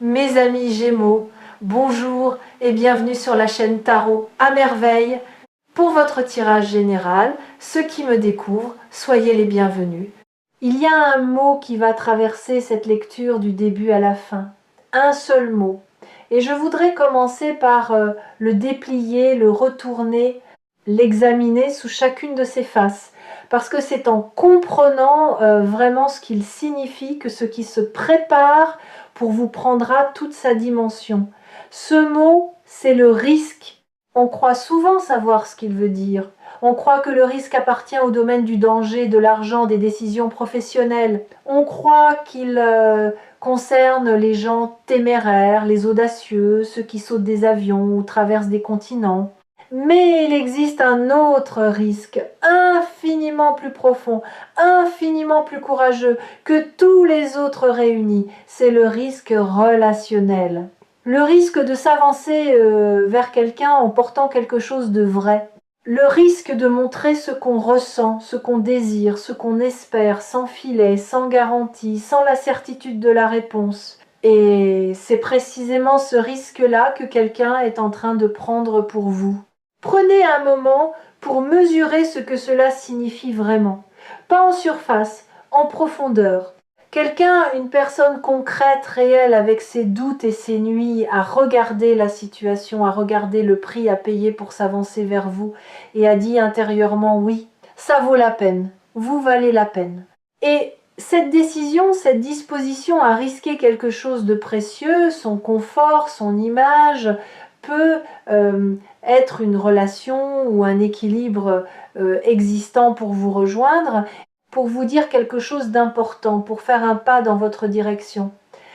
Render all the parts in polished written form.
Mes amis Gémeaux, bonjour et bienvenue sur la chaîne Tarot à merveille. Pour votre tirage général, ceux qui me découvrent, soyez les bienvenus. Il y a un mot qui va traverser cette lecture du début à la fin. Un seul mot. Et je voudrais commencer par le déplier, le retourner, l'examiner sous chacune de ses faces. Parce que c'est en comprenant vraiment ce qu'il signifie que ce qui se prépare pour vous prendra toute sa dimension. Ce mot, c'est le risque. On croit souvent savoir ce qu'il veut dire. On croit que le risque appartient au domaine du danger, de l'argent, des décisions professionnelles. On croit qu'il concerne les gens téméraires, les audacieux, ceux qui sautent des avions ou traversent des continents. Mais il existe un autre risque, infiniment plus profond, infiniment plus courageux que tous les autres réunis. C'est le risque relationnel. Le risque de s'avancer vers quelqu'un en portant quelque chose de vrai. Le risque de montrer ce qu'on ressent, ce qu'on désire, ce qu'on espère, sans filet, sans garantie, sans la certitude de la réponse. Et c'est précisément ce risque-là que quelqu'un est en train de prendre pour vous. Prenez un moment pour mesurer ce que cela signifie vraiment. Pas en surface, en profondeur. Quelqu'un, une personne concrète, réelle, avec ses doutes et ses nuits, a regardé la situation, a regardé le prix à payer pour s'avancer vers vous et a dit intérieurement oui, ça vaut la peine, vous valez la peine. Et cette décision, cette disposition à risquer quelque chose de précieux, son confort, son image, peut être une relation ou un équilibre existant pour vous rejoindre, pour vous dire quelque chose d'important, pour faire un pas dans votre direction.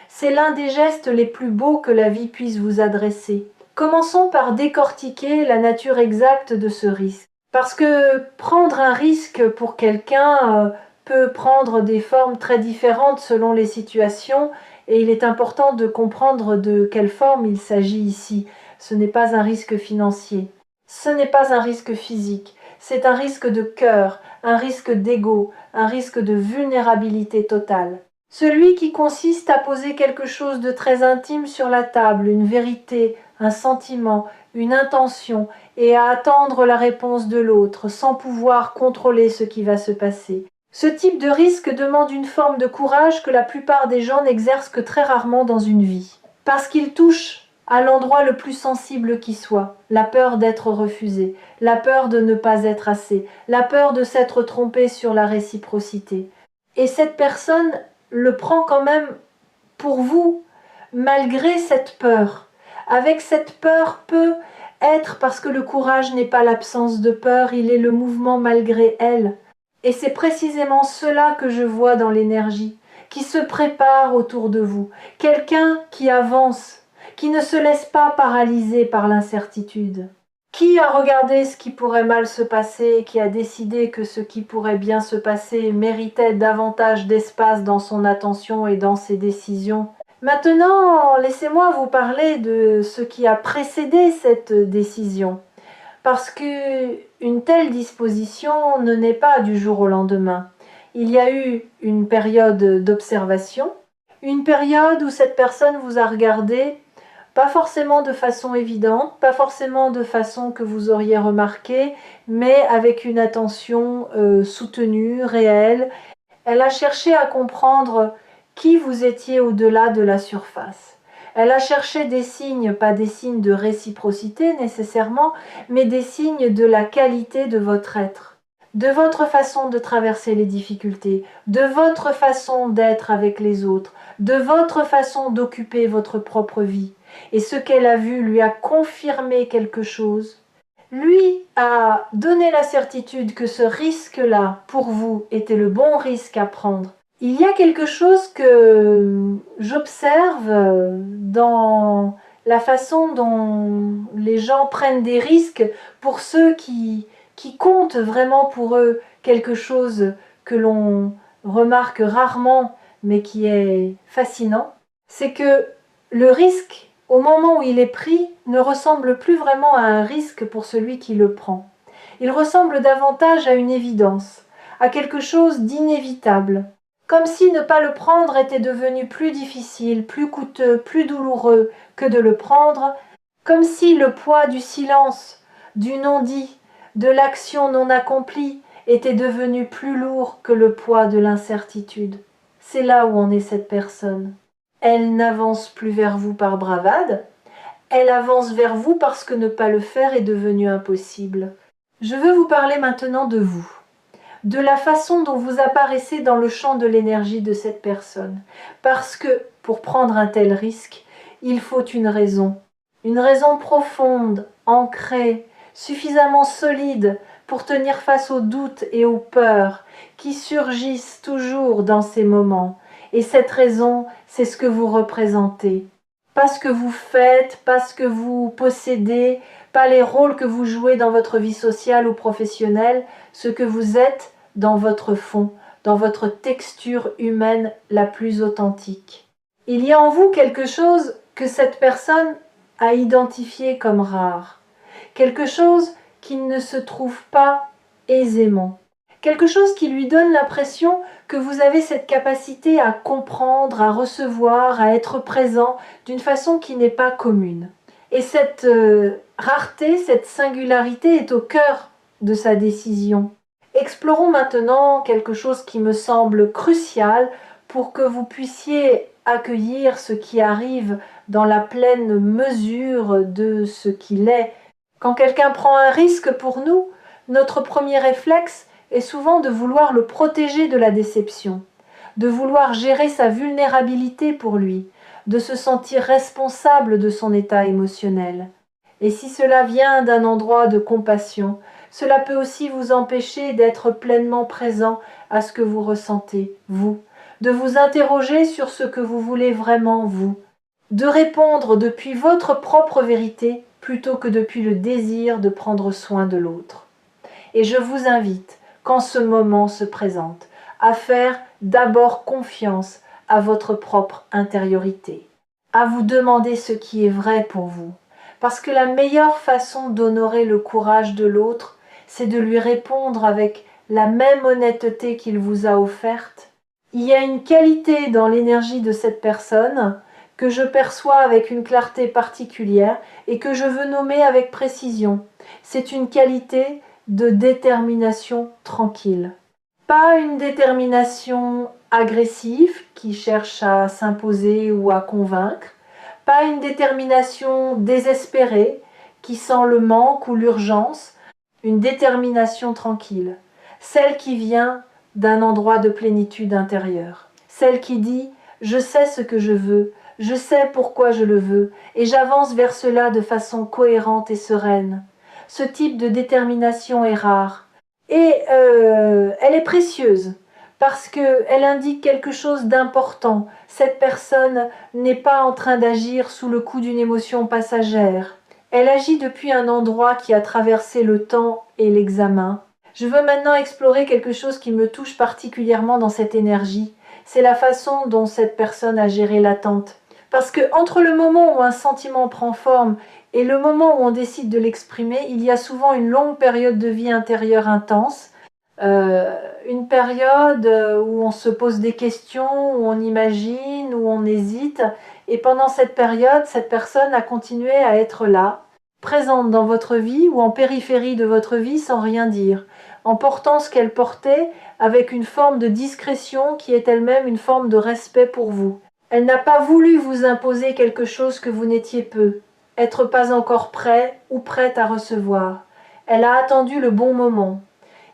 C'est l'un des gestes les plus beaux que la vie puisse vous adresser. Commençons par décortiquer la nature exacte de ce risque. Parce que prendre un risque pour quelqu'un peut prendre des formes très différentes selon les situations, et il est important de comprendre de quelle forme il s'agit ici. Ce n'est pas un risque financier, ce n'est pas un risque physique, c'est un risque de cœur, un risque d'ego, un risque de vulnérabilité totale. Celui qui consiste à poser quelque chose de très intime sur la table, une vérité, un sentiment, une intention, et à attendre la réponse de l'autre, sans pouvoir contrôler ce qui va se passer. Ce type de risque demande une forme de courage que la plupart des gens n'exercent que très rarement dans une vie. Parce qu'il touche à l'endroit le plus sensible qui soit, la peur d'être refusé, la peur de ne pas être assez, la peur de s'être trompé sur la réciprocité. Et cette personne le prend quand même pour vous, malgré cette peur. Avec cette peur peut être, parce que le courage n'est pas l'absence de peur, il est le mouvement malgré elle. Et c'est précisément cela que je vois dans l'énergie, qui se prépare autour de vous, quelqu'un qui avance, qui ne se laisse pas paralyser par l'incertitude. Qui a regardé ce qui pourrait mal se passer, qui a décidé que ce qui pourrait bien se passer méritait davantage d'espace dans son attention et dans ses décisions. Maintenant, laissez-moi vous parler de ce qui a précédé cette décision. Parce qu'une telle disposition ne naît pas du jour au lendemain. Il y a eu une période d'observation, une période où cette personne vous a regardé, pas forcément de façon évidente, pas forcément de façon que vous auriez remarqué, mais avec une attention soutenue, réelle. Elle a cherché à comprendre qui vous étiez au-delà de la surface. Elle a cherché des signes, pas des signes de réciprocité nécessairement, mais des signes de la qualité de votre être, de votre façon de traverser les difficultés, de votre façon d'être avec les autres, de votre façon d'occuper votre propre vie. Et ce qu'elle a vu lui a confirmé quelque chose, lui a donné la certitude que ce risque-là, pour vous, était le bon risque à prendre. Il y a quelque chose que j'observe dans la façon dont les gens prennent des risques pour ceux qui comptent vraiment pour eux quelque chose que l'on remarque rarement mais qui est fascinant. C'est que le risque, au moment où il est pris, ne ressemble plus vraiment à un risque pour celui qui le prend. Il ressemble davantage à une évidence, à quelque chose d'inévitable. comme si ne pas le prendre était devenu plus difficile, plus coûteux, plus douloureux que de le prendre, comme si le poids du silence, du non-dit, de l'action non accomplie était devenu plus lourd que le poids de l'incertitude. C'est là où en est cette personne. Elle n'avance plus vers vous par bravade, elle avance vers vous parce que ne pas le faire est devenu impossible. Je veux vous parler maintenant de vous, de la façon dont vous apparaissez dans le champ de l'énergie de cette personne. Parce que, pour prendre un tel risque, il faut une raison profonde, ancrée, suffisamment solide pour tenir face aux doutes et aux peurs qui surgissent toujours dans ces moments. Et cette raison, c'est ce que vous représentez. Pas ce que vous faites, pas ce que vous possédez, pas les rôles que vous jouez dans votre vie sociale ou professionnelle, ce que vous êtes dans votre fond, dans votre texture humaine la plus authentique. Il y a en vous quelque chose que cette personne a identifié comme rare, quelque chose qui ne se trouve pas aisément, quelque chose qui lui donne l'impression que vous avez cette capacité à comprendre, à recevoir, à être présent d'une façon qui n'est pas commune. Et cette rareté, cette singularité est au cœur de sa décision. Explorons maintenant quelque chose qui me semble crucial pour que vous puissiez accueillir ce qui arrive dans la pleine mesure de ce qu'il est. Quand quelqu'un prend un risque pour nous, notre premier réflexe est souvent de vouloir le protéger de la déception, de vouloir gérer sa vulnérabilité pour lui, de se sentir responsable de son état émotionnel. Et si cela vient d'un endroit de compassion, cela peut aussi vous empêcher d'être pleinement présent à ce que vous ressentez, vous, de vous interroger sur ce que vous voulez vraiment, vous, de répondre depuis votre propre vérité plutôt que depuis le désir de prendre soin de l'autre. Et je vous invite, quand ce moment se présente, à faire d'abord confiance à votre propre intériorité, à vous demander ce qui est vrai pour vous, parce que la meilleure façon d'honorer le courage de l'autre, c'est de lui répondre avec la même honnêteté qu'il vous a offerte. Il y a une qualité dans l'énergie de cette personne que je perçois avec une clarté particulière et que je veux nommer avec précision. C'est une qualité de détermination tranquille. Pas une détermination agressive qui cherche à s'imposer ou à convaincre, pas une détermination désespérée qui sent le manque ou l'urgence, une détermination tranquille, celle qui vient d'un endroit de plénitude intérieure, celle qui dit « je sais ce que je veux, je sais pourquoi je le veux et j'avance vers cela de façon cohérente et sereine ». Ce type de détermination est rare et elle est précieuse parce qu'elle indique quelque chose d'important. Cette personne n'est pas en train d'agir sous le coup d'une émotion passagère. Elle agit depuis un endroit qui a traversé le temps et l'examen. Je veux maintenant explorer quelque chose qui me touche particulièrement dans cette énergie. C'est la façon dont cette personne a géré l'attente. Parce que entre le moment où un sentiment prend forme et le moment où on décide de l'exprimer, il y a souvent une longue période de vie intérieure intense, une période où on se pose des questions, où on imagine, où on hésite. Et pendant cette période, cette personne a continué à être là, présente dans votre vie ou en périphérie de votre vie sans rien dire, en portant ce qu'elle portait avec une forme de discrétion qui est elle-même une forme de respect pour vous. Elle n'a pas voulu vous imposer quelque chose que vous n'étiez peu, être pas encore prêt ou prête à recevoir. Elle a attendu le bon moment.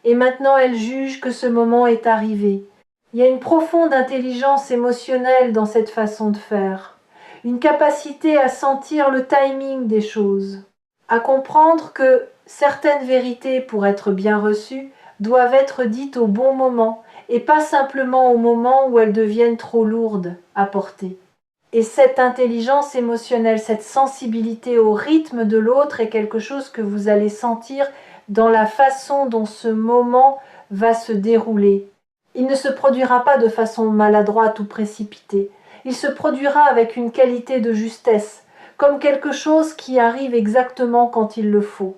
Et maintenant elle juge que ce moment est arrivé. Il y a une profonde intelligence émotionnelle dans cette façon de faire, une capacité à sentir le timing des choses, à comprendre que certaines vérités, pour être bien reçues, doivent être dites au bon moment et pas simplement au moment où elles deviennent trop lourdes à porter. Et cette intelligence émotionnelle, cette sensibilité au rythme de l'autre est quelque chose que vous allez sentir dans la façon dont ce moment va se dérouler. Il ne se produira pas de façon maladroite ou précipitée. Il se produira avec une qualité de justesse, comme quelque chose qui arrive exactement quand il le faut.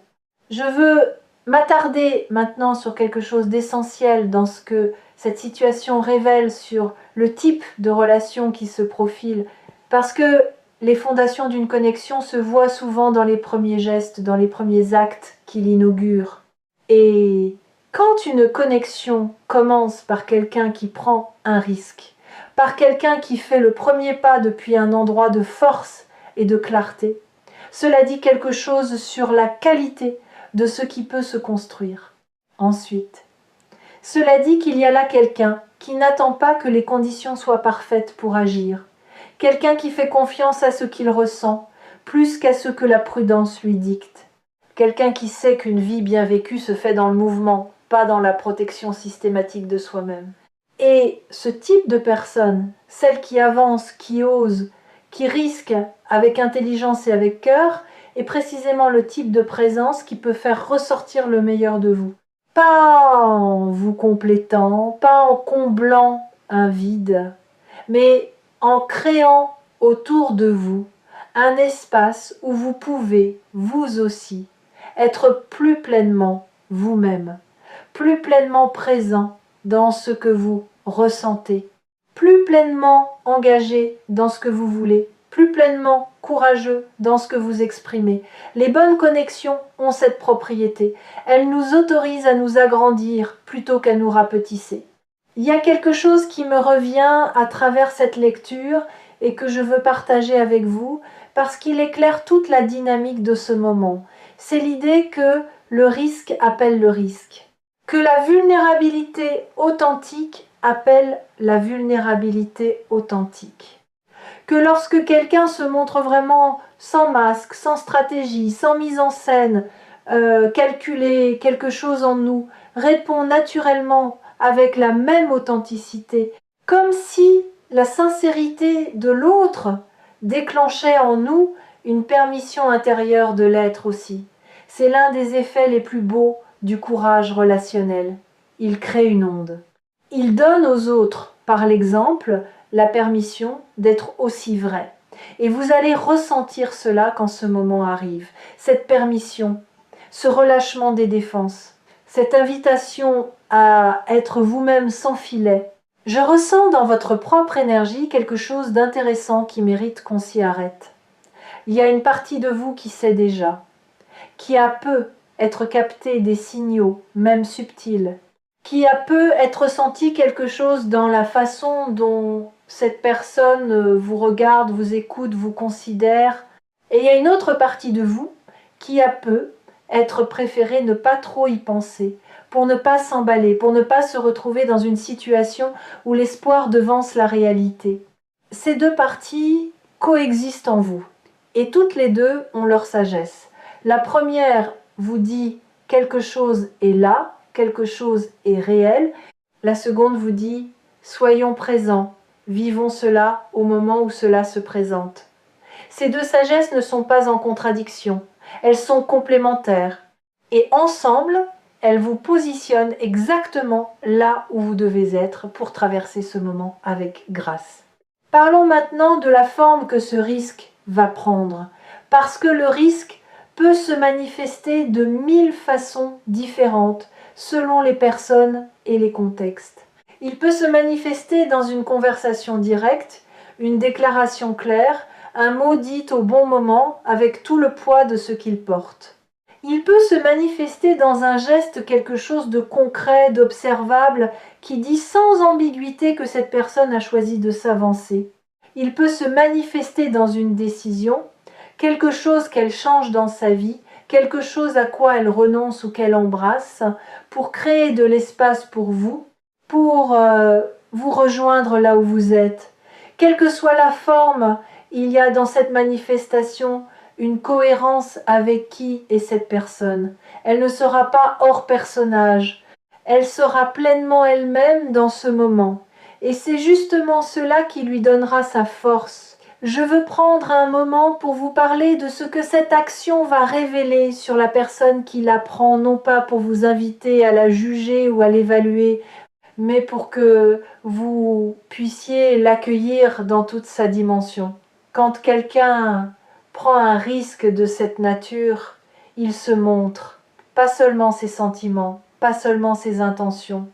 Je veux m'attarder maintenant sur quelque chose d'essentiel dans ce que Cette situation révèle sur le type de relation qui se profile, parce que les fondations d'une connexion se voient souvent dans les premiers gestes, dans les premiers actes qui l'inaugurent. Et quand une connexion commence par quelqu'un qui prend un risque, par quelqu'un qui fait le premier pas depuis un endroit de force et de clarté, cela dit quelque chose sur la qualité de ce qui peut se construire. Ensuite, cela dit qu'il y a là quelqu'un qui n'attend pas que les conditions soient parfaites pour agir, quelqu'un qui fait confiance à ce qu'il ressent, plus qu'à ce que la prudence lui dicte, quelqu'un qui sait qu'une vie bien vécue se fait dans le mouvement, pas dans la protection systématique de soi-même. Et ce type de personne, celle qui avance, qui ose, qui risque avec intelligence et avec cœur, est précisément le type de présence qui peut faire ressortir le meilleur de vous. Pas en vous complétant, pas en comblant un vide, mais en créant autour de vous un espace où vous pouvez, vous aussi, être plus pleinement vous-même, plus pleinement présent dans ce que vous ressentez, plus pleinement engagé dans ce que vous voulez, plus pleinement courageux dans ce que vous exprimez. Les bonnes connexions ont cette propriété. Elles nous autorisent à nous agrandir plutôt qu'à nous rapetisser. Il y a quelque chose qui me revient à travers cette lecture et que je veux partager avec vous parce qu'il éclaire toute la dynamique de ce moment. C'est l'idée que le risque appelle le risque, que la vulnérabilité authentique appelle la vulnérabilité authentique, que lorsque quelqu'un se montre vraiment sans masque, sans stratégie, sans mise en scène, calculer quelque chose en nous, répond naturellement avec la même authenticité, comme si la sincérité de l'autre déclenchait en nous une permission intérieure de l'être aussi. C'est l'un des effets les plus beaux du courage relationnel. Il crée une onde. Il donne aux autres, par l'exemple, la permission d'être aussi vrai. Et vous allez ressentir cela quand ce moment arrive. Cette permission, ce relâchement des défenses, cette invitation à être vous-même sans filet. Je ressens dans votre propre énergie quelque chose d'intéressant qui mérite qu'on s'y arrête. Il y a une partie de vous qui sait déjà, qui a peu être capté des signaux, même subtils, qui a peu être senti quelque chose dans la façon dont cette personne vous regarde, vous écoute, vous considère. Et il y a une autre partie de vous qui a peu être préféré ne pas trop y penser, pour ne pas s'emballer, pour ne pas se retrouver dans une situation où l'espoir devance la réalité. Ces deux parties coexistent en vous, et toutes les deux ont leur sagesse. La première vous dit quelque chose est là, quelque chose est réel. La seconde vous dit soyons présents, vivons cela au moment où cela se présente. Ces deux sagesses ne sont pas en contradiction, elles sont complémentaires. Et ensemble, elles vous positionnent exactement là où vous devez être pour traverser ce moment avec grâce. Parlons maintenant de la forme que ce risque va prendre, parce que le risque peut se manifester de 1000 façons différentes selon les personnes et les contextes. Il peut se manifester dans une conversation directe, une déclaration claire, un mot dit au bon moment avec tout le poids de ce qu'il porte. Il peut se manifester dans un geste quelque chose de concret, d'observable, qui dit sans ambiguïté que cette personne a choisi de s'avancer. Il peut se manifester dans une décision, quelque chose qu'elle change dans sa vie, quelque chose à quoi elle renonce ou qu'elle embrasse, pour créer de l'espace pour vous, pour vous rejoindre là où vous êtes. Quelle que soit la forme, il y a dans cette manifestation une cohérence avec qui est cette personne. Elle ne sera pas hors personnage, elle sera pleinement elle-même dans ce moment. Et c'est justement cela qui lui donnera sa force. Je veux prendre un moment pour vous parler de ce que cette action va révéler sur la personne qui la prend, non pas pour vous inviter à la juger ou à l'évaluer, mais pour que vous puissiez l'accueillir dans toute sa dimension. Quand quelqu'un prend un risque de cette nature, il se montre, pas seulement ses sentiments, pas seulement ses intentions.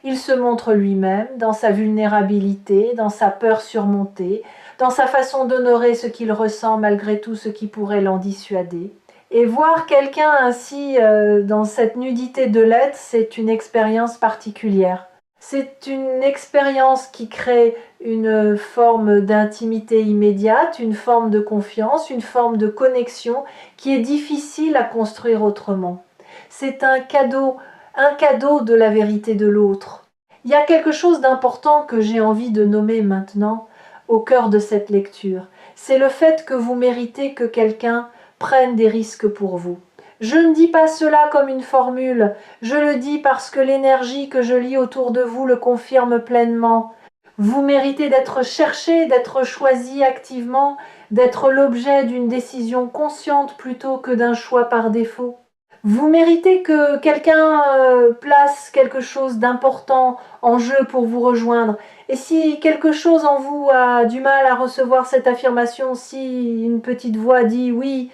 il se montre lui-même dans sa vulnérabilité, dans sa peur surmontée, dans sa façon d'honorer ce qu'il ressent malgré tout ce qui pourrait l'en dissuader. Et voir quelqu'un ainsi dans cette nudité de l'être, c'est une expérience particulière. C'est une expérience qui crée une forme d'intimité immédiate, une forme de confiance, une forme de connexion qui est difficile à construire autrement. C'est un cadeau de la vérité de l'autre. Il y a quelque chose d'important que j'ai envie de nommer maintenant au cœur de cette lecture. C'est le fait que vous méritez que quelqu'un prenne des risques pour vous. Je ne dis pas cela comme une formule, je le dis parce que l'énergie que je lis autour de vous le confirme pleinement. Vous méritez d'être cherché, d'être choisi activement, d'être l'objet d'une décision consciente plutôt que d'un choix par défaut. Vous méritez que quelqu'un place quelque chose d'important en jeu pour vous rejoindre. Et si quelque chose en vous a du mal à recevoir cette affirmation, si une petite voix dit oui,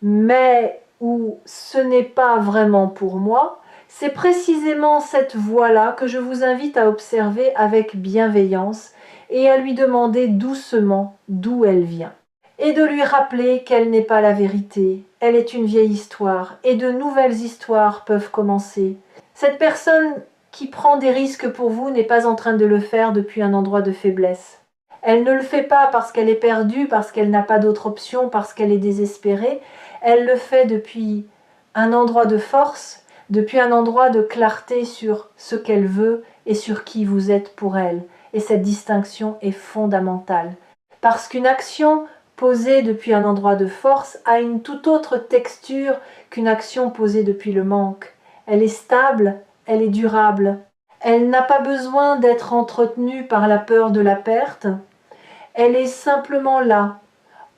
mais ou ce n'est pas vraiment pour moi, c'est précisément cette voix-là que je vous invite à observer avec bienveillance et à lui demander doucement d'où elle vient. Et de lui rappeler qu'elle n'est pas la vérité, elle est une vieille histoire, et de nouvelles histoires peuvent commencer. Cette personne qui prend des risques pour vous n'est pas en train de le faire depuis un endroit de faiblesse. Elle ne le fait pas parce qu'elle est perdue, parce qu'elle n'a pas d'autre option, parce qu'elle est désespérée. Elle le fait depuis un endroit de force, depuis un endroit de clarté sur ce qu'elle veut et sur qui vous êtes pour elle. Et cette distinction est fondamentale. Parce qu'une action posée depuis un endroit de force a une toute autre texture qu'une action posée depuis le manque. Elle est stable, elle est durable. Elle n'a pas besoin d'être entretenue par la peur de la perte. Elle est simplement là,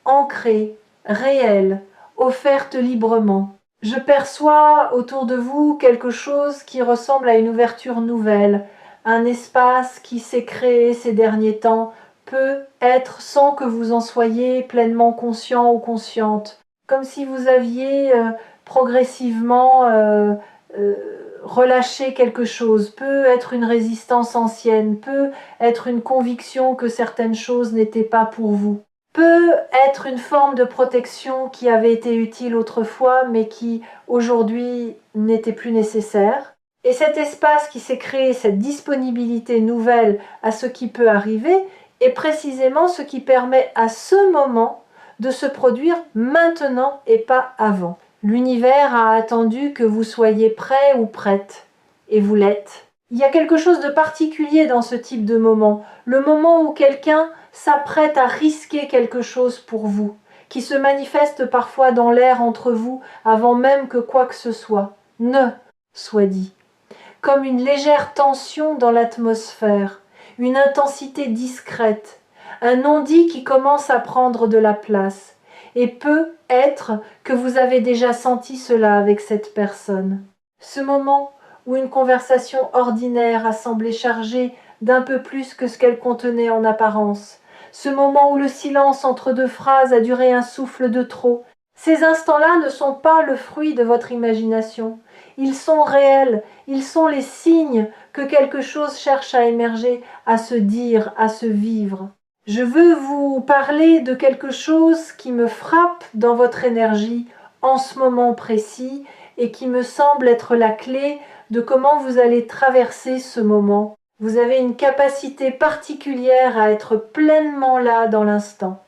ancrée, réelle, offerte librement. Je perçois autour de vous quelque chose qui ressemble à une ouverture nouvelle, un espace qui s'est créé ces derniers temps, peut être sans que vous en soyez pleinement conscient ou consciente, comme si vous aviez progressivement relâché quelque chose, peut être une résistance ancienne, peut être une conviction que certaines choses n'étaient pas pour vous, peut être une forme de protection qui avait été utile autrefois mais qui aujourd'hui n'était plus nécessaire. Et cet espace qui s'est créé, cette disponibilité nouvelle à ce qui peut arriver, est précisément ce qui permet à ce moment de se produire maintenant et pas avant. L'univers a attendu que vous soyez prêt ou prête, et vous l'êtes. Il y a quelque chose de particulier dans ce type de moment, le moment où quelqu'un s'apprête à risquer quelque chose pour vous, qui se manifeste parfois dans l'air entre vous avant même que quoi que ce soit ne soit dit, comme une légère tension dans l'atmosphère, une intensité discrète, un non-dit qui commence à prendre de la place, et peut être que vous avez déjà senti cela avec cette personne. Ce moment où une conversation ordinaire a semblé chargée d'un peu plus que ce qu'elle contenait en apparence, ce moment où le silence entre deux phrases a duré un souffle de trop, ces instants-là ne sont pas le fruit de votre imagination. Ils sont réels, ils sont les signes que quelque chose cherche à émerger, à se dire, à se vivre. Je veux vous parler de quelque chose qui me frappe dans votre énergie en ce moment précis et qui me semble être la clé de comment vous allez traverser ce moment. Vous avez une capacité particulière à être pleinement là dans l'instant,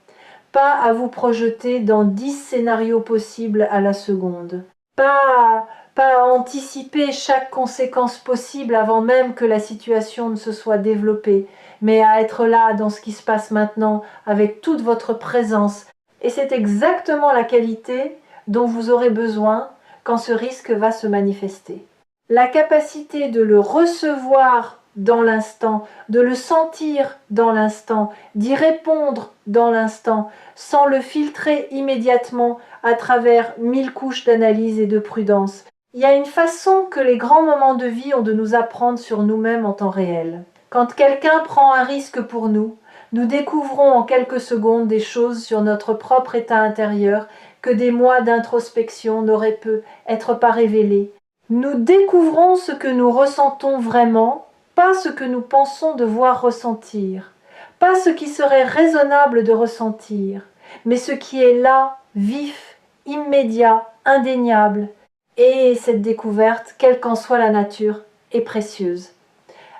pas à vous projeter dans 10 scénarios possibles à la seconde, pas à anticiper chaque conséquence possible avant même que la situation ne se soit développée, mais à être là dans ce qui se passe maintenant avec toute votre présence. Et c'est exactement la qualité dont vous aurez besoin quand ce risque va se manifester. La capacité de le recevoir dans l'instant, de le sentir dans l'instant, d'y répondre dans l'instant, sans le filtrer immédiatement à travers 1000 couches d'analyse et de prudence. Il y a une façon que les grands moments de vie ont de nous apprendre sur nous-mêmes en temps réel. Quand quelqu'un prend un risque pour nous, nous découvrons en quelques secondes des choses sur notre propre état intérieur que des mois d'introspection n'auraient pu être pas révélées. Nous découvrons ce que nous ressentons vraiment, pas ce que nous pensons devoir ressentir, pas ce qui serait raisonnable de ressentir, mais ce qui est là, vif, immédiat, indéniable. Et cette découverte, quelle qu'en soit la nature, est précieuse.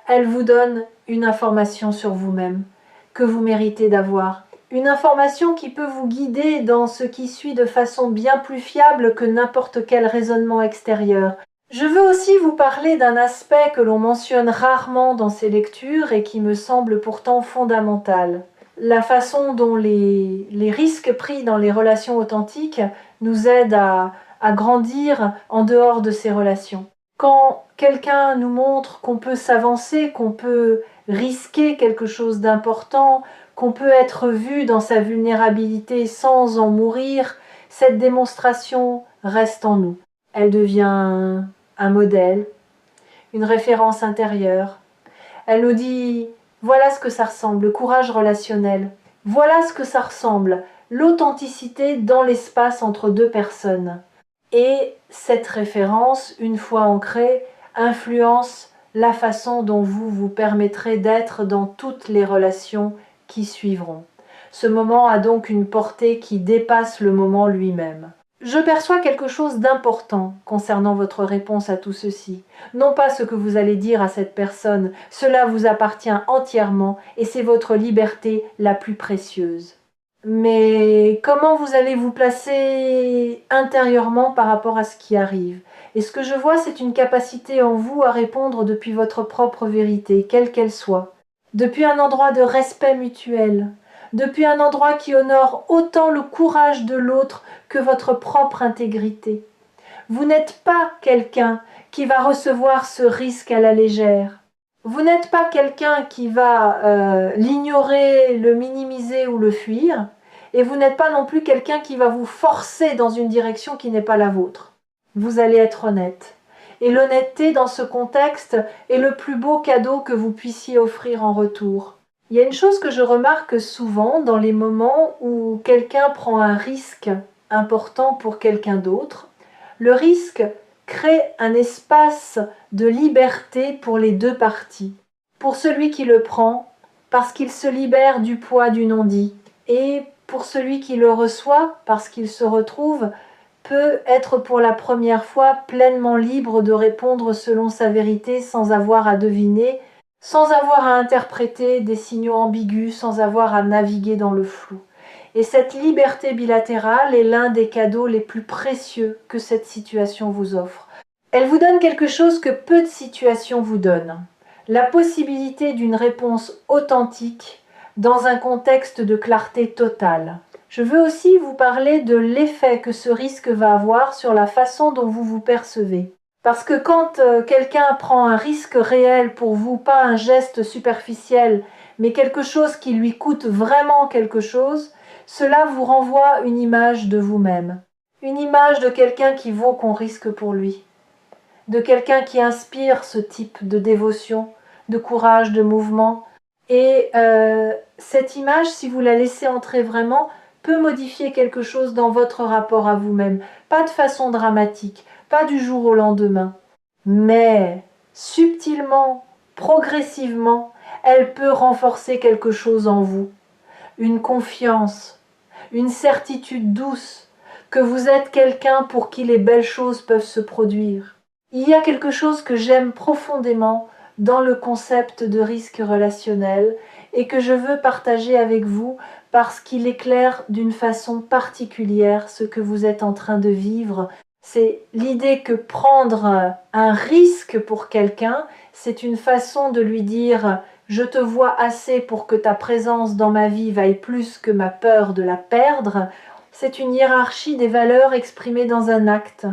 Elle vous donne une information sur vous-même que vous méritez d'avoir. Une information qui peut vous guider dans ce qui suit de façon bien plus fiable que n'importe quel raisonnement extérieur. Je veux aussi vous parler d'un aspect que l'on mentionne rarement dans ces lectures et qui me semble pourtant fondamental. La façon dont les risques pris dans les relations authentiques nous aident à grandir en dehors de ces relations. Quand quelqu'un nous montre qu'on peut s'avancer, qu'on peut risquer quelque chose d'important, qu'on peut être vu dans sa vulnérabilité sans en mourir, cette démonstration reste en nous. Elle devient un modèle, une référence intérieure. Elle nous dit, voilà ce que ça ressemble, le courage relationnel. Voilà ce que ça ressemble, l'authenticité dans l'espace entre deux personnes. Et cette référence, une fois ancrée, influence la façon dont vous vous permettrez d'être dans toutes les relations qui suivront. Ce moment a donc une portée qui dépasse le moment lui-même. Je perçois quelque chose d'important concernant votre réponse à tout ceci. Non pas ce que vous allez dire à cette personne, cela vous appartient entièrement et c'est votre liberté la plus précieuse. Mais comment vous allez vous placer intérieurement par rapport à ce qui arrive? Et ce que je vois, c'est une capacité en vous à répondre depuis votre propre vérité, quelle qu'elle soit. Depuis un endroit de respect mutuel, depuis un endroit qui honore autant le courage de l'autre que votre propre intégrité. Vous n'êtes pas quelqu'un qui va recevoir ce risque à la légère. Vous n'êtes pas quelqu'un qui va l'ignorer, le minimiser ou le fuir. Et vous n'êtes pas non plus quelqu'un qui va vous forcer dans une direction qui n'est pas la vôtre. Vous allez être honnête. Et l'honnêteté dans ce contexte est le plus beau cadeau que vous puissiez offrir en retour. Il y a une chose que je remarque souvent dans les moments où quelqu'un prend un risque important pour quelqu'un d'autre. Le risque crée un espace de liberté pour les deux parties. Pour celui qui le prend, parce qu'il se libère du poids du non-dit. Et pour celui qui le reçoit, parce qu'il se retrouve, peut être pour la première fois pleinement libre de répondre selon sa vérité sans avoir à deviner, sans avoir à interpréter des signaux ambigus, sans avoir à naviguer dans le flou. Et cette liberté bilatérale est l'un des cadeaux les plus précieux que cette situation vous offre. Elle vous donne quelque chose que peu de situations vous donnent. La possibilité d'une réponse authentique dans un contexte de clarté totale. Je veux aussi vous parler de l'effet que ce risque va avoir sur la façon dont vous vous percevez. Parce que quand quelqu'un prend un risque réel pour vous, pas un geste superficiel, mais quelque chose qui lui coûte vraiment quelque chose, cela vous renvoie une image de vous-même. Une image de quelqu'un qui vaut qu'on risque pour lui. De quelqu'un qui inspire ce type de dévotion, de courage, de mouvement. Et cette image, si vous la laissez entrer vraiment, peut modifier quelque chose dans votre rapport à vous-même. Pas de façon dramatique, pas du jour au lendemain. Mais subtilement, progressivement, elle peut renforcer quelque chose en vous. Une confiance, une certitude douce que vous êtes quelqu'un pour qui les belles choses peuvent se produire. Il y a quelque chose que j'aime profondément dans le concept de risque relationnel et que je veux partager avec vous parce qu'il éclaire d'une façon particulière ce que vous êtes en train de vivre. C'est l'idée que prendre un risque pour quelqu'un, c'est une façon de lui dire « je te vois assez pour que ta présence dans ma vie vaille plus que ma peur de la perdre ». C'est une hiérarchie des valeurs exprimée dans un acte.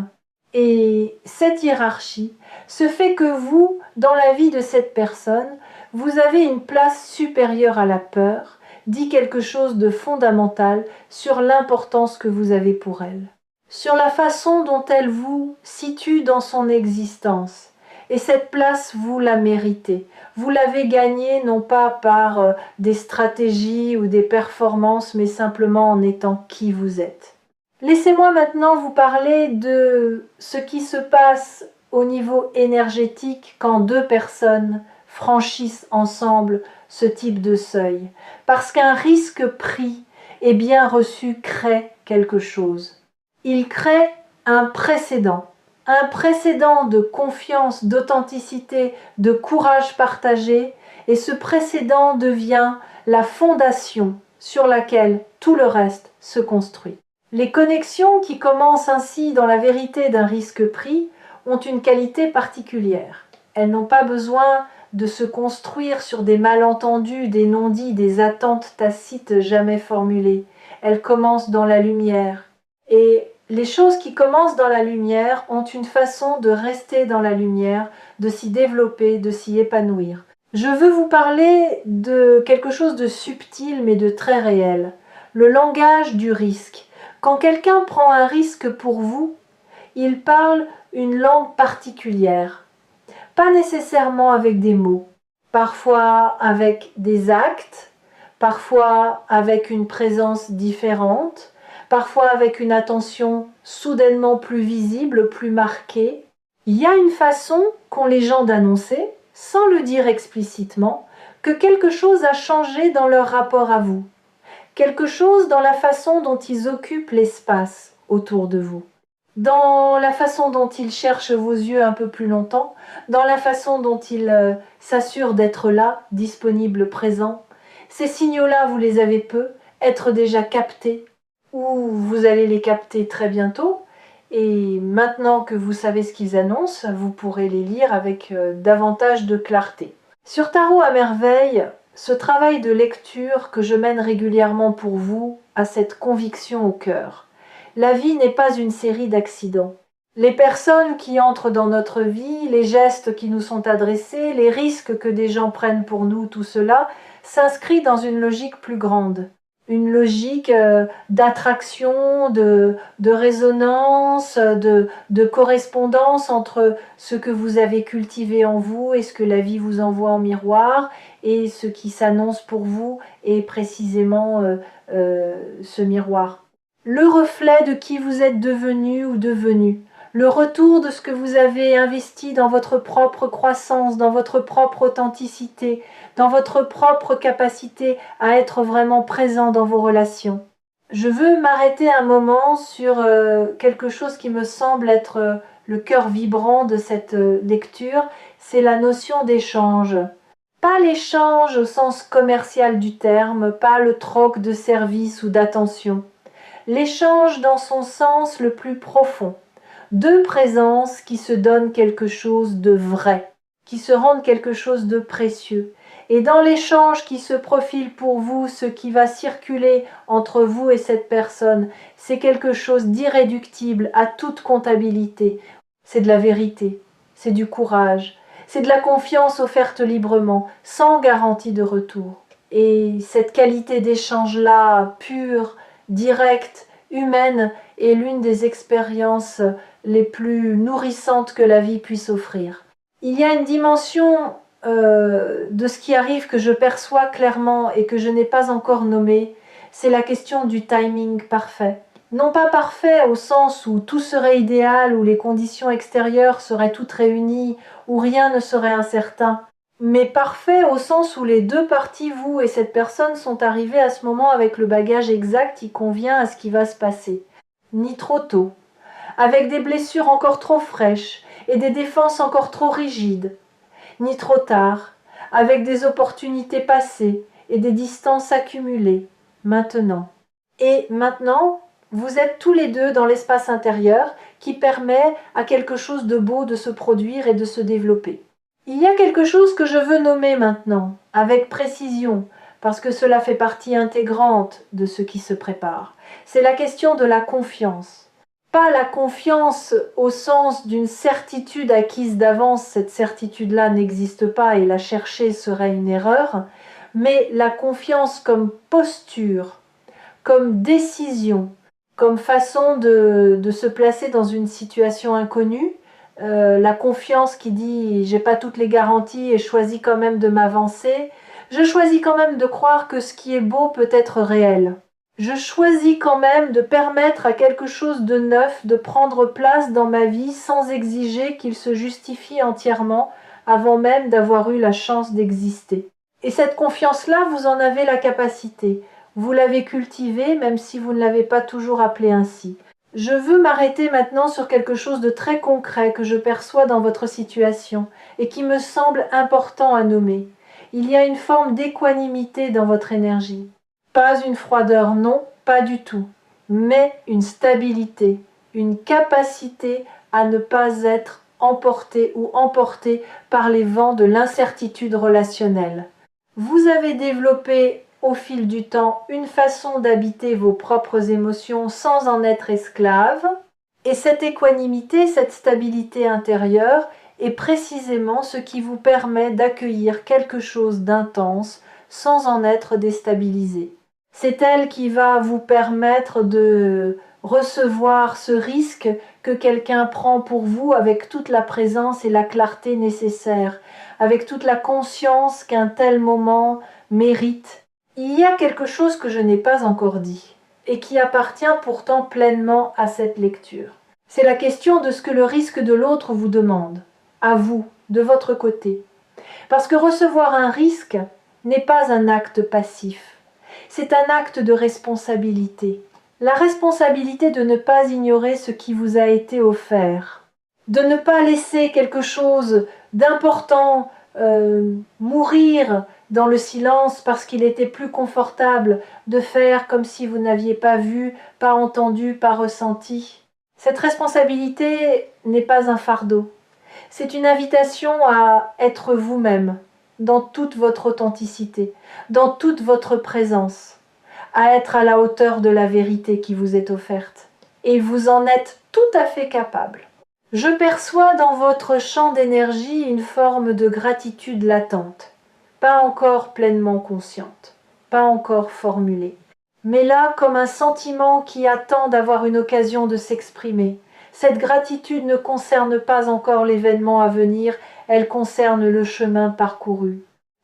Et cette hiérarchie se fait que vous, dans la vie de cette personne, vous avez une place supérieure à la peur, dit quelque chose de fondamental sur l'importance que vous avez pour elle, sur la façon dont elle vous situe dans son existence. Et cette place, vous la méritez. Vous l'avez gagnée non pas par des stratégies ou des performances, mais simplement en étant qui vous êtes. Laissez-moi maintenant vous parler de ce qui se passe au niveau énergétique quand deux personnes franchissent ensemble ce type de seuil. Parce qu'un risque pris et bien reçu crée quelque chose. Il crée un précédent de confiance, d'authenticité, de courage partagé, et ce précédent devient la fondation sur laquelle tout le reste se construit. Les connexions qui commencent ainsi dans la vérité d'un risque pris ont une qualité particulière. Elles n'ont pas besoin de se construire sur des malentendus, des non-dits, des attentes tacites jamais formulées. Elles commencent dans la lumière. Et les choses qui commencent dans la lumière ont une façon de rester dans la lumière, de s'y développer, de s'y épanouir. Je veux vous parler de quelque chose de subtil mais de très réel. Le langage du risque. Quand quelqu'un prend un risque pour vous, il parle une langue particulière. Pas nécessairement avec des mots, parfois avec des actes, parfois avec une présence différente, parfois avec une attention soudainement plus visible, plus marquée. Il y a une façon qu'ont les gens d'annoncer, sans le dire explicitement, que quelque chose a changé dans leur rapport à vous, quelque chose dans la façon dont ils occupent l'espace autour de vous, dans la façon dont ils cherchent vos yeux un peu plus longtemps, dans la façon dont ils s'assurent d'être là, disponibles, présents. Ces signaux-là, vous les avez peu, être déjà captés, ou vous allez les capter très bientôt, et maintenant que vous savez ce qu'ils annoncent, vous pourrez les lire avec davantage de clarté. Sur Tarot à merveille, ce travail de lecture que je mène régulièrement pour vous a cette conviction au cœur. La vie n'est pas une série d'accidents. Les personnes qui entrent dans notre vie, les gestes qui nous sont adressés, les risques que des gens prennent pour nous, tout cela s'inscrit dans une logique plus grande. Une logique d'attraction, de résonance, de correspondance entre ce que vous avez cultivé en vous et ce que la vie vous envoie en miroir, et ce qui s'annonce pour vous est précisément ce miroir. Le reflet de qui vous êtes devenu ou devenue, le retour de ce que vous avez investi dans votre propre croissance, dans votre propre authenticité, dans votre propre capacité à être vraiment présent dans vos relations. Je veux m'arrêter un moment sur quelque chose qui me semble être le cœur vibrant de cette lecture, c'est la notion d'échange. Pas l'échange au sens commercial du terme, pas le troc de service ou d'attention. L'échange dans son sens le plus profond. Deux présences qui se donnent quelque chose de vrai, qui se rendent quelque chose de précieux. Et dans l'échange qui se profile pour vous, ce qui va circuler entre vous et cette personne, c'est quelque chose d'irréductible à toute comptabilité. C'est de la vérité, c'est du courage, c'est de la confiance offerte librement, sans garantie de retour. Et cette qualité d'échange-là, pure, directe, humaine, est l'une des expériences les plus nourrissantes que la vie puisse offrir. Il y a une dimension de ce qui arrive que je perçois clairement et que je n'ai pas encore nommée, c'est la question du timing parfait. Non pas parfait au sens où tout serait idéal, où les conditions extérieures seraient toutes réunies, où rien ne serait incertain, mais parfait au sens où les deux parties, vous et cette personne, sont arrivées à ce moment avec le bagage exact qui convient à ce qui va se passer. Ni trop tôt, avec des blessures encore trop fraîches et des défenses encore trop rigides, ni trop tard, avec des opportunités passées et des distances accumulées, maintenant. Et maintenant, vous êtes tous les deux dans l'espace intérieur qui permet à quelque chose de beau de se produire et de se développer. Il y a quelque chose que je veux nommer maintenant, avec précision, parce que cela fait partie intégrante de ce qui se prépare. C'est la question de la confiance. Pas la confiance au sens d'une certitude acquise d'avance, cette certitude-là n'existe pas et la chercher serait une erreur, mais la confiance comme posture, comme décision, comme façon de se placer dans une situation inconnue, la confiance qui dit j'ai pas toutes les garanties et je choisis quand même de m'avancer, je choisis quand même de croire que ce qui est beau peut être réel. Je choisis quand même de permettre à quelque chose de neuf de prendre place dans ma vie sans exiger qu'il se justifie entièrement avant même d'avoir eu la chance d'exister. Et cette confiance-là, vous en avez la capacité. Vous l'avez cultivée, même si vous ne l'avez pas toujours appelée ainsi. Je veux m'arrêter maintenant sur quelque chose de très concret que je perçois dans votre situation et qui me semble important à nommer. Il y a une forme d'équanimité dans votre énergie. Pas une froideur, non, pas du tout, mais une stabilité, une capacité à ne pas être emporté ou emporté par les vents de l'incertitude relationnelle. Vous avez développé au fil du temps une façon d'habiter vos propres émotions sans en être esclave, et cette équanimité, cette stabilité intérieure est précisément ce qui vous permet d'accueillir quelque chose d'intense sans en être déstabilisé. C'est elle qui va vous permettre de recevoir ce risque que quelqu'un prend pour vous avec toute la présence et la clarté nécessaires, avec toute la conscience qu'un tel moment mérite. Il y a quelque chose que je n'ai pas encore dit et qui appartient pourtant pleinement à cette lecture. C'est la question de ce que le risque de l'autre vous demande, à vous, de votre côté. Parce que recevoir un risque n'est pas un acte passif, c'est un acte de responsabilité. La responsabilité de ne pas ignorer ce qui vous a été offert, de ne pas laisser quelque chose d'important mourir dans le silence parce qu'il était plus confortable de faire comme si vous n'aviez pas vu, pas entendu, pas ressenti. Cette responsabilité n'est pas un fardeau. C'est une invitation à être vous-même, dans toute votre authenticité, dans toute votre présence, à être à la hauteur de la vérité qui vous est offerte. Et vous en êtes tout à fait capable. Je perçois dans votre champ d'énergie une forme de gratitude latente, pas encore pleinement consciente, pas encore formulée, mais là comme un sentiment qui attend d'avoir une occasion de s'exprimer. Cette gratitude ne concerne pas encore l'événement à venir, elle concerne le chemin parcouru.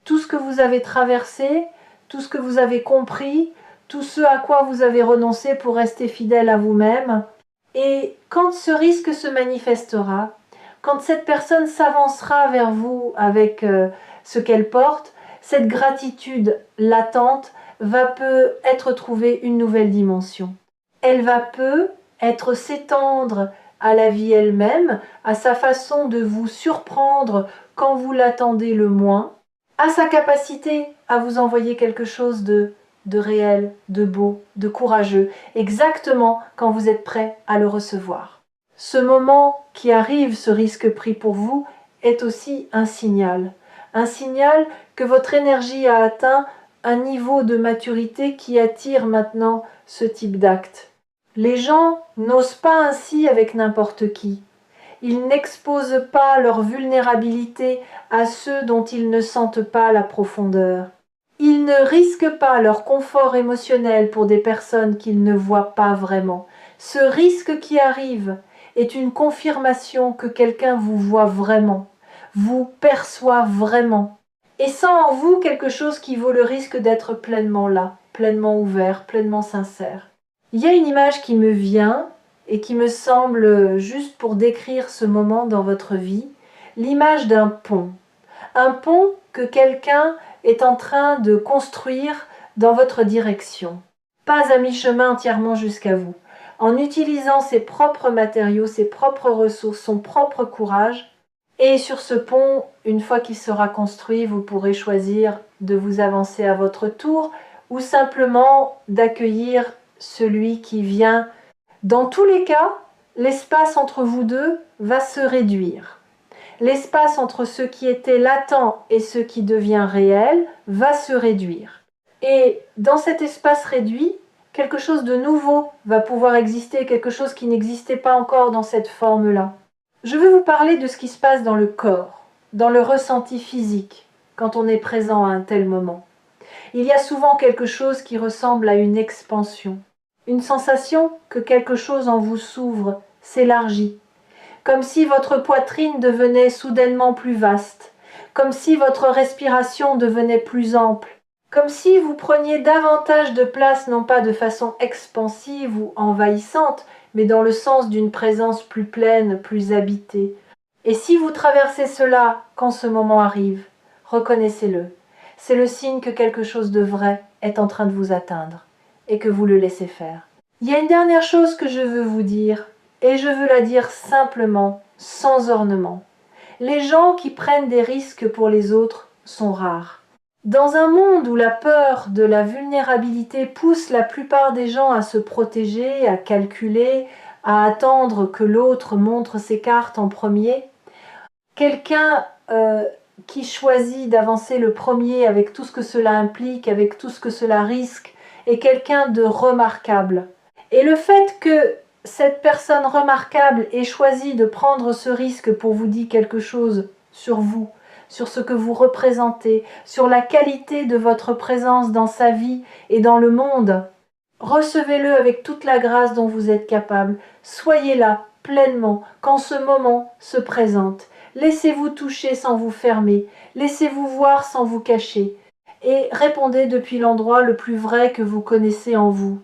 Tout ce que vous avez traversé, tout ce que vous avez compris, tout ce à quoi vous avez renoncé pour rester fidèle à vous-même. Et quand ce risque se manifestera, quand cette personne s'avancera vers vous avec ce qu'elle porte, cette gratitude latente va peu être trouvée une nouvelle dimension. Elle va peu être s'étendre à la vie elle-même, à sa façon de vous surprendre quand vous l'attendez le moins, à sa capacité à vous envoyer quelque chose de réel, de beau, de courageux, exactement quand vous êtes prêt à le recevoir. Ce moment qui arrive, ce risque pris pour vous, est aussi un signal que votre énergie a atteint un niveau de maturité qui attire maintenant ce type d'acte. Les gens n'osent pas ainsi avec n'importe qui. Ils n'exposent pas leur vulnérabilité à ceux dont ils ne sentent pas la profondeur. Ils ne risquent pas leur confort émotionnel pour des personnes qu'ils ne voient pas vraiment. Ce risque qui arrive est une confirmation que quelqu'un vous voit vraiment, vous perçoit vraiment, et sent en vous quelque chose qui vaut le risque d'être pleinement là, pleinement ouvert, pleinement sincère. Il y a une image qui me vient et qui me semble juste pour décrire ce moment dans votre vie, l'image d'un pont. Un pont que quelqu'un est en train de construire dans votre direction. Pas à mi-chemin entièrement jusqu'à vous. En utilisant ses propres matériaux, ses propres ressources, son propre courage. Et sur ce pont, une fois qu'il sera construit, vous pourrez choisir de vous avancer à votre tour ou simplement d'accueillir celui qui vient. Dans tous les cas, l'espace entre vous deux va se réduire. L'espace entre ce qui était latent et ce qui devient réel va se réduire. Et dans cet espace réduit, quelque chose de nouveau va pouvoir exister, quelque chose qui n'existait pas encore dans cette forme-là. Je veux vous parler de ce qui se passe dans le corps, dans le ressenti physique, quand on est présent à un tel moment. Il y a souvent quelque chose qui ressemble à une expansion, une sensation que quelque chose en vous s'ouvre, s'élargit, comme si votre poitrine devenait soudainement plus vaste, comme si votre respiration devenait plus ample, comme si vous preniez davantage de place, non pas de façon expansive ou envahissante, mais dans le sens d'une présence plus pleine, plus habitée. Et si vous traversez cela quand ce moment arrive, reconnaissez-le. C'est le signe que quelque chose de vrai est en train de vous atteindre et que vous le laissez faire. Il y a une dernière chose que je veux vous dire, et je veux la dire simplement, sans ornement. Les gens qui prennent des risques pour les autres sont rares. Dans un monde où la peur de la vulnérabilité pousse la plupart des gens à se protéger, à calculer, à attendre que l'autre montre ses cartes en premier, quelqu'un qui choisit d'avancer le premier avec tout ce que cela implique, avec tout ce que cela risque, est quelqu'un de remarquable. Et le fait que cette personne remarquable ait choisi de prendre ce risque pour vous dire quelque chose sur vous, sur ce que vous représentez, sur la qualité de votre présence dans sa vie et dans le monde, recevez-le avec toute la grâce dont vous êtes capable. Soyez là, pleinement, quand ce moment se présente. Laissez-vous toucher sans vous fermer. Laissez-vous voir sans vous cacher. Et répondez depuis l'endroit le plus vrai que vous connaissez en vous.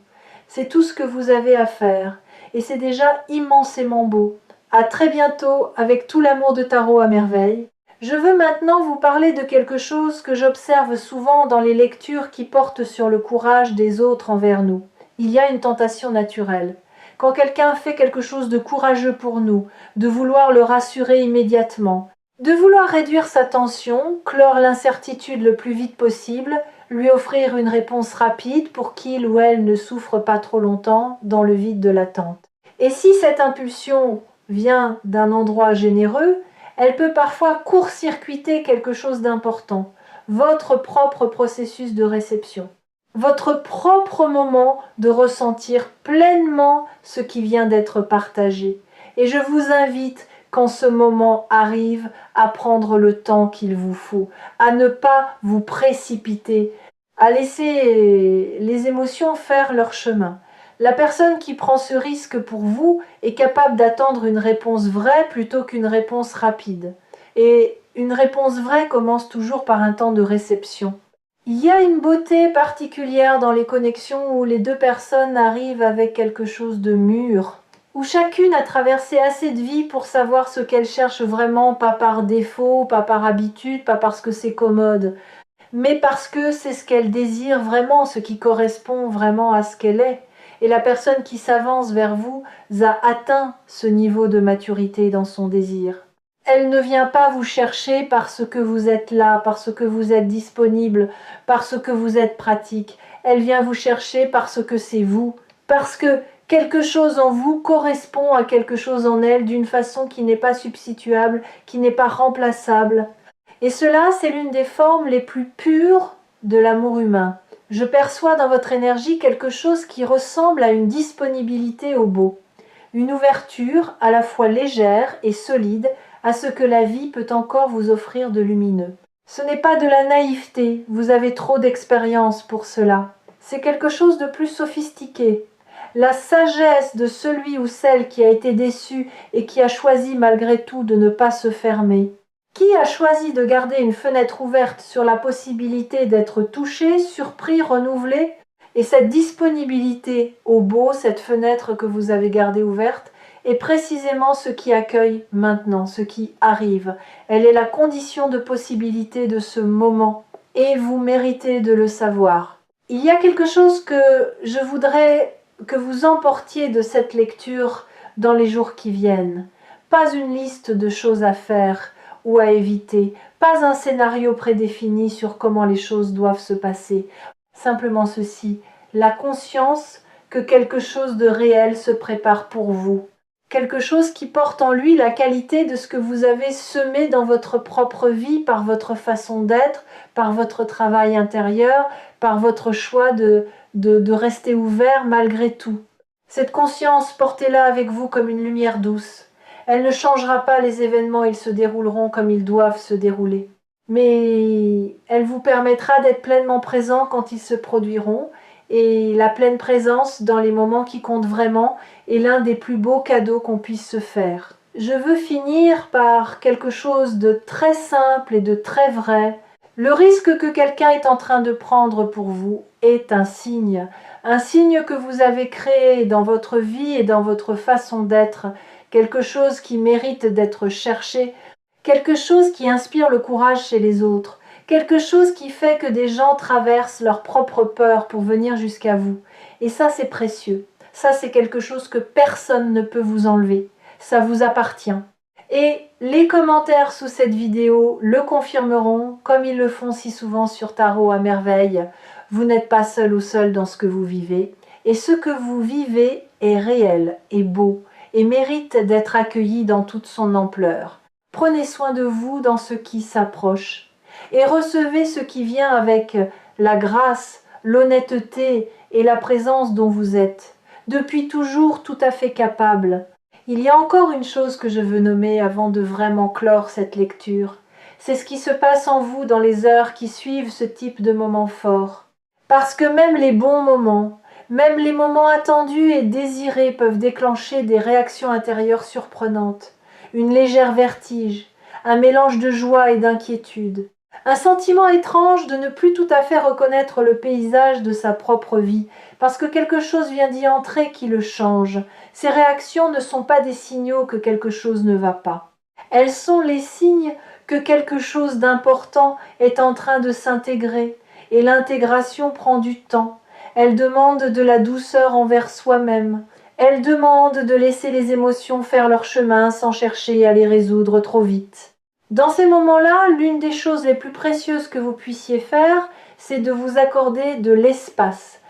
C'est tout ce que vous avez à faire. Et c'est déjà immensément beau. À très bientôt avec tout l'amour de Tarot à merveille. Je veux maintenant vous parler de quelque chose que j'observe souvent dans les lectures qui portent sur le courage des autres envers nous. Il y a une tentation naturelle. Quand quelqu'un fait quelque chose de courageux pour nous, de vouloir le rassurer immédiatement, de vouloir réduire sa tension, clore l'incertitude le plus vite possible, lui offrir une réponse rapide pour qu'il ou elle ne souffre pas trop longtemps dans le vide de l'attente. Et si cette impulsion vient d'un endroit généreux, elle peut parfois court-circuiter quelque chose d'important, votre propre processus de réception, votre propre moment de ressentir pleinement ce qui vient d'être partagé. Et je vous invite, quand ce moment arrive, à prendre le temps qu'il vous faut, à ne pas vous précipiter, à laisser les émotions faire leur chemin. La personne qui prend ce risque pour vous est capable d'attendre une réponse vraie plutôt qu'une réponse rapide. Et une réponse vraie commence toujours par un temps de réception. Il y a une beauté particulière dans les connexions où les deux personnes arrivent avec quelque chose de mûr, où chacune a traversé assez de vie pour savoir ce qu'elle cherche vraiment, pas par défaut, pas par habitude, pas parce que c'est commode, mais parce que c'est ce qu'elle désire vraiment, ce qui correspond vraiment à ce qu'elle est. Et la personne qui s'avance vers vous a atteint ce niveau de maturité dans son désir. Elle ne vient pas vous chercher parce que vous êtes là, parce que vous êtes disponible, parce que vous êtes pratique. Elle vient vous chercher parce que c'est vous, parce que quelque chose en vous correspond à quelque chose en elle d'une façon qui n'est pas substituable, qui n'est pas remplaçable. Et cela, c'est l'une des formes les plus pures de l'amour humain. Je perçois dans votre énergie quelque chose qui ressemble à une disponibilité au beau, une ouverture à la fois légère et solide à ce que la vie peut encore vous offrir de lumineux. Ce n'est pas de la naïveté, vous avez trop d'expérience pour cela. C'est quelque chose de plus sophistiqué. La sagesse de celui ou celle qui a été déçu et qui a choisi malgré tout de ne pas se fermer. Qui a choisi de garder une fenêtre ouverte sur la possibilité d'être touché, surpris, renouvelé? Et cette disponibilité au beau, cette fenêtre que vous avez gardée ouverte, est précisément ce qui accueille maintenant, ce qui arrive. Elle est la condition de possibilité de ce moment. Et vous méritez de le savoir. Il y a quelque chose que je voudrais que vous emportiez de cette lecture dans les jours qui viennent. Pas une liste de choses à faire ou à éviter, pas un scénario prédéfini sur comment les choses doivent se passer. Simplement ceci, la conscience que quelque chose de réel se prépare pour vous. Quelque chose qui porte en lui la qualité de ce que vous avez semé dans votre propre vie par votre façon d'être, par votre travail intérieur, par votre choix de rester ouvert malgré tout. Cette conscience, portez-la avec vous comme une lumière douce. Elle ne changera pas les événements, ils se dérouleront comme ils doivent se dérouler. Mais elle vous permettra d'être pleinement présent quand ils se produiront, et la pleine présence dans les moments qui comptent vraiment est l'un des plus beaux cadeaux qu'on puisse se faire. Je veux finir par quelque chose de très simple et de très vrai. Le risque que quelqu'un est en train de prendre pour vous est un signe que vous avez créé dans votre vie et dans votre façon d'être, quelque chose qui mérite d'être cherché, quelque chose qui inspire le courage chez les autres, quelque chose qui fait que des gens traversent leurs propres peurs pour venir jusqu'à vous. Et ça, c'est précieux. Ça, c'est quelque chose que personne ne peut vous enlever. Ça vous appartient. Et les commentaires sous cette vidéo le confirmeront, comme ils le font si souvent sur Tarot à Merveille. Vous n'êtes pas seul ou seul dans ce que vous vivez. Et ce que vous vivez est réel, est beau, et mérite d'être accueilli dans toute son ampleur. Prenez soin de vous dans ce qui s'approche. Et recevez ce qui vient avec la grâce, l'honnêteté et la présence dont vous êtes. Depuis toujours tout à fait capable. Il y a encore une chose que je veux nommer avant de vraiment clore cette lecture. C'est ce qui se passe en vous dans les heures qui suivent ce type de moments forts. Parce que même les bons moments, même les moments attendus et désirés peuvent déclencher des réactions intérieures surprenantes, une légère vertige, un mélange de joie et d'inquiétude, un sentiment étrange de ne plus tout à fait reconnaître le paysage de sa propre vie, parce que quelque chose vient d'y entrer qui le change. Ces réactions ne sont pas des signaux que quelque chose ne va pas. Elles sont les signes que quelque chose d'important est en train de s'intégrer, et l'intégration prend du temps. Elle demande de la douceur envers soi-même. Elle demande de laisser les émotions faire leur chemin sans chercher à les résoudre trop vite. Dans ces moments-là, l'une des choses les plus précieuses que vous puissiez faire, c'est de vous accorder de l'espace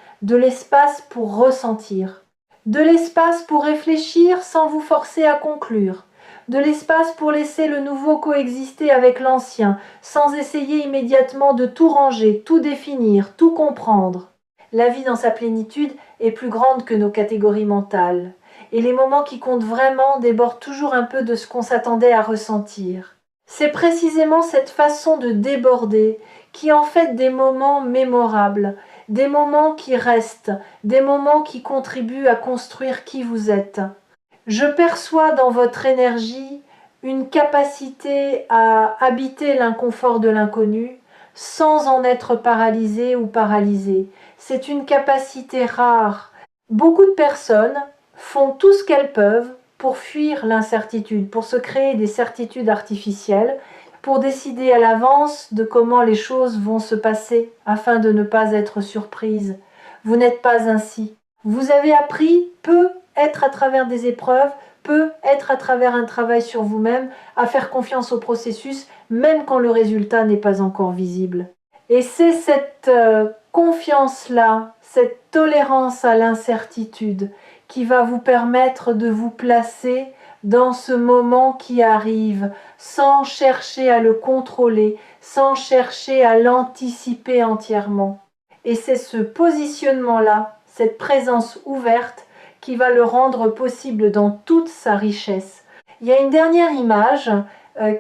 pour ressentir, de l'espace pour réfléchir sans vous forcer à conclure, de l'espace pour laisser le nouveau coexister avec l'ancien, sans essayer immédiatement de tout ranger, tout définir, tout comprendre. La vie dans sa plénitude est plus grande que nos catégories mentales, et les moments qui comptent vraiment débordent toujours un peu de ce qu'on s'attendait à ressentir. C'est précisément cette façon de déborder qui en fait des moments mémorables, des moments qui restent, des moments qui contribuent à construire qui vous êtes. Je perçois dans votre énergie une capacité à habiter l'inconfort de l'inconnu sans en être paralysé ou paralysé. C'est une capacité rare. Beaucoup de personnes font tout ce qu'elles peuvent pour fuir l'incertitude, pour se créer des certitudes artificielles, pour décider à l'avance de comment les choses vont se passer afin de ne pas être surprise. Vous n'êtes pas ainsi. Vous avez appris, peut être à travers des épreuves, peut être à travers un travail sur vous-même, à faire confiance au processus, même quand le résultat n'est pas encore visible. Et c'est cette confiance-là, cette tolérance à l'incertitude qui va vous permettre de vous placer dans ce moment qui arrive, sans chercher à le contrôler, sans chercher à l'anticiper entièrement. Et c'est ce positionnement-là, cette présence ouverte, qui va le rendre possible dans toute sa richesse. Il y a une dernière image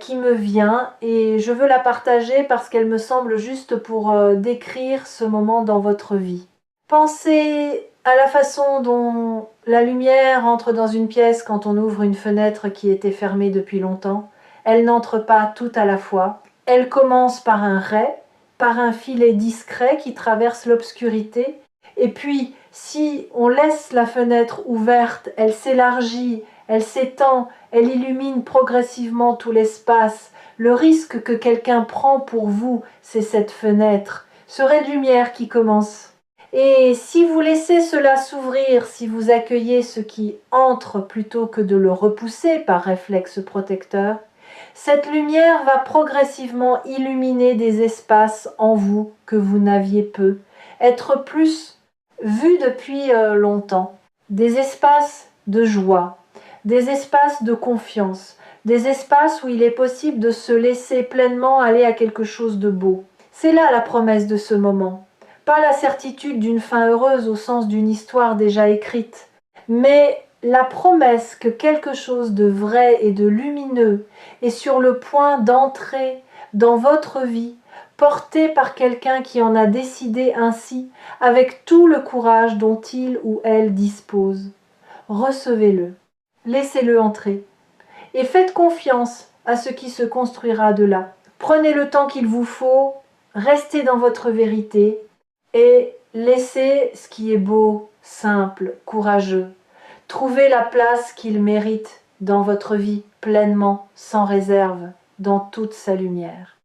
qui me vient et je veux la partager parce qu'elle me semble juste pour décrire ce moment dans votre vie. Pensez à la façon dont la lumière entre dans une pièce quand on ouvre une fenêtre qui était fermée depuis longtemps. Elle n'entre pas tout à la fois. Elle commence par un ray, par un filet discret qui traverse l'obscurité. Et puis, si on laisse la fenêtre ouverte, elle s'élargit, elle s'étend, elle illumine progressivement tout l'espace. Le risque que quelqu'un prend pour vous, c'est cette fenêtre, ce ray de lumière qui commence. Et si vous laissez cela s'ouvrir, si vous accueillez ce qui entre plutôt que de le repousser par réflexe protecteur, cette lumière va progressivement illuminer des espaces en vous que vous n'aviez peu, être plus vus depuis longtemps. Des espaces de joie, des espaces de confiance, des espaces où il est possible de se laisser pleinement aller à quelque chose de beau. C'est là la promesse de ce moment. Pas la certitude d'une fin heureuse au sens d'une histoire déjà écrite, mais la promesse que quelque chose de vrai et de lumineux est sur le point d'entrer dans votre vie, porté par quelqu'un qui en a décidé ainsi, avec tout le courage dont il ou elle dispose. Recevez-le, laissez-le entrer, et faites confiance à ce qui se construira de là. Prenez le temps qu'il vous faut, restez dans votre vérité, et Laissez ce qui est beau, simple, courageux. Trouvez la place qu'il mérite dans votre vie pleinement, sans réserve, dans toute sa lumière.